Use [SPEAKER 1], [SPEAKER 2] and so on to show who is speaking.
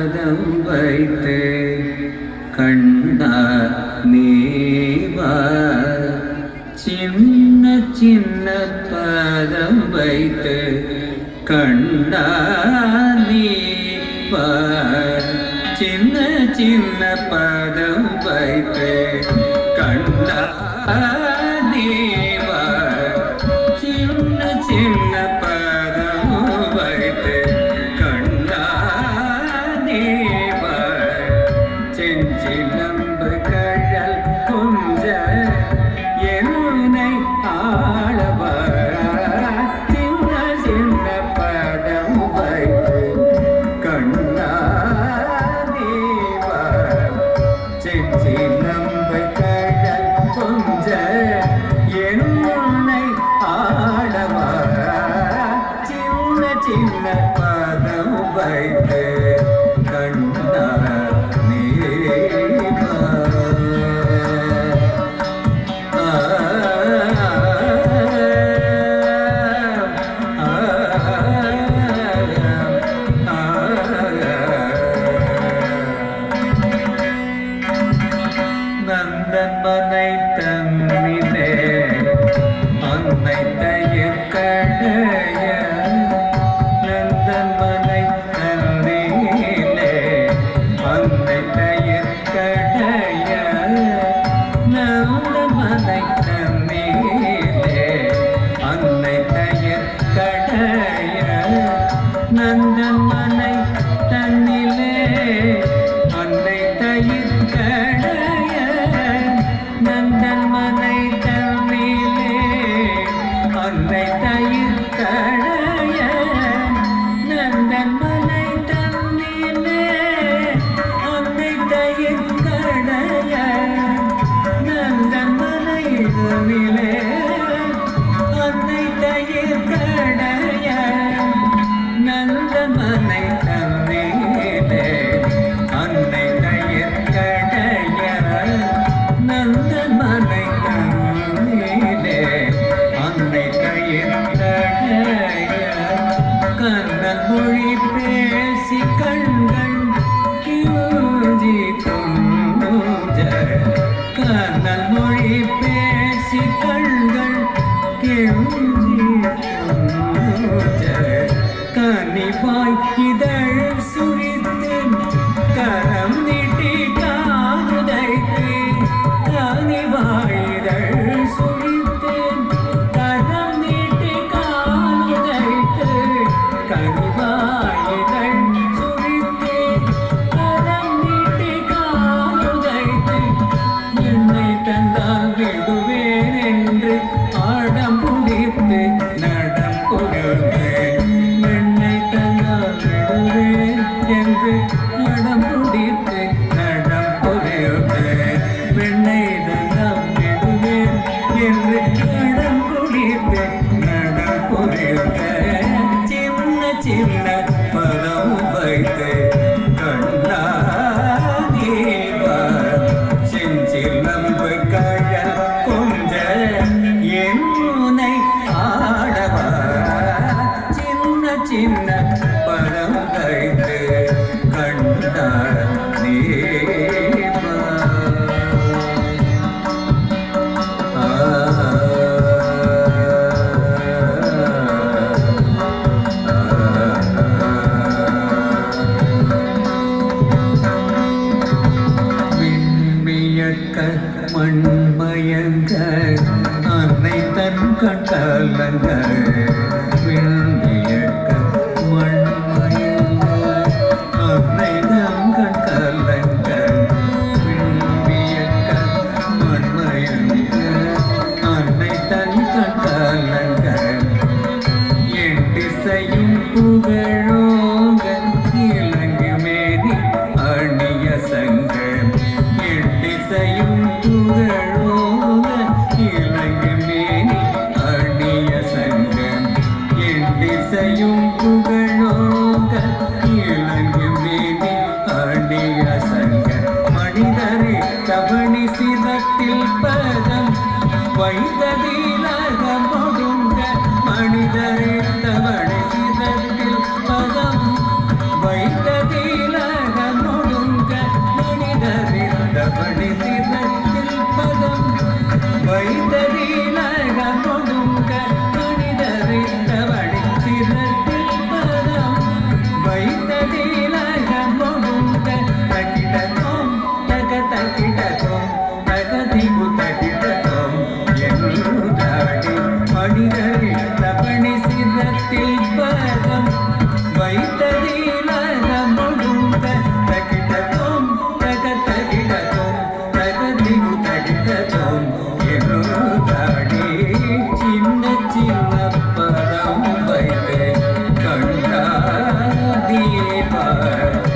[SPEAKER 1] பதம் வைத்து கண்டா நீவா சின்ன சின்ன பதம் வைத்து கண்டா நீவா சின்ன சின்ன பதம் வைத்து கண்டா நீவா சின்ன சின்ன பதம் வைத்து கண்டா நீவா செஞ்சிலம்பு கழல் கொஞ்ச என்னை ஆளவா சின்ன சின்ன பதம் வைத்து கண்டா நீவா செஞ்சிலம்பு கழல் கொஞ்ச என்னை ஆளவா சின்ன சின்ன பதம் வைத்து கண்டா நீவா நந்தன்மனை தன்னிலே அன்னை தயிர் கடைய நந்தன்மனை தன்னிலே அன்னை தயிர் கடைய நந்தன்மனை தன்னிலே அன்னை தயிர் கடைய நந்தன்மனை தன்னிலே அன்னை தயிர் கடைய நந்தன்மனை தன்னிலே அன்னை தயிர் கடைய நந்தன்மனை தன்னிலே அன்னை தயிர் கடைய நந்தன்மனை தன்னிலே அன்னை தயிர் கடைய நந்தன்மனை தன்னிலே அன்னை தயிர் கடைய நந்தன்மனை தன்னிலே அன்னை தயிர் கடைய கண்ணன் மொழி பேசி கண்கள் கியூஜி துஞ்ச கண்ணன் மொழி பேசி கண்கள் கியூஜி துஞ்ச கனிவாய் இதழ் சுரித்து கரம் நீட்டி காதுதைத்து கனிவாய் இதழ் சுரித்து கரம் நீட்டி காதுதைத்து கனிவாய் இதழ் சுரித்து கரம் நீட்டி காதுதைத்து என்னை தந்தால் விடுவேன் என்று ஆடம் புடித்து நடம் கொடுத்தேன் என்னை தந்தால் விடுவேன் என்று நடம் புடித்து நடம் கொடுத்தேன் என்னை தந்தால் விடுவேன் என்று நடம் புடித்து நடம் கொடுத்தேன் சின்ன சின்ன பதம் வைத்து கண்டா நீவா செஞ்சிலம்பு கழல் கொஞ்ச என்னை ஆடவா சின்ன சின்ன பதம் வைத்து கண்டா நீவா விண்மியக்க மண்மயங்க அன்னை தன் கண்டலங்க விண்மியக்க மண்மயங்க அன்னை தன் கண்டலங்க விண்மியக்க மண்மயங்க அன்னை தன் கண்டலங்க என் திசையும் புகழோங்க இலங்கு மேனி அணிய சங்க என் திசையும் புகழோங்க இலங்கு மேனி அணிய சங்க பார்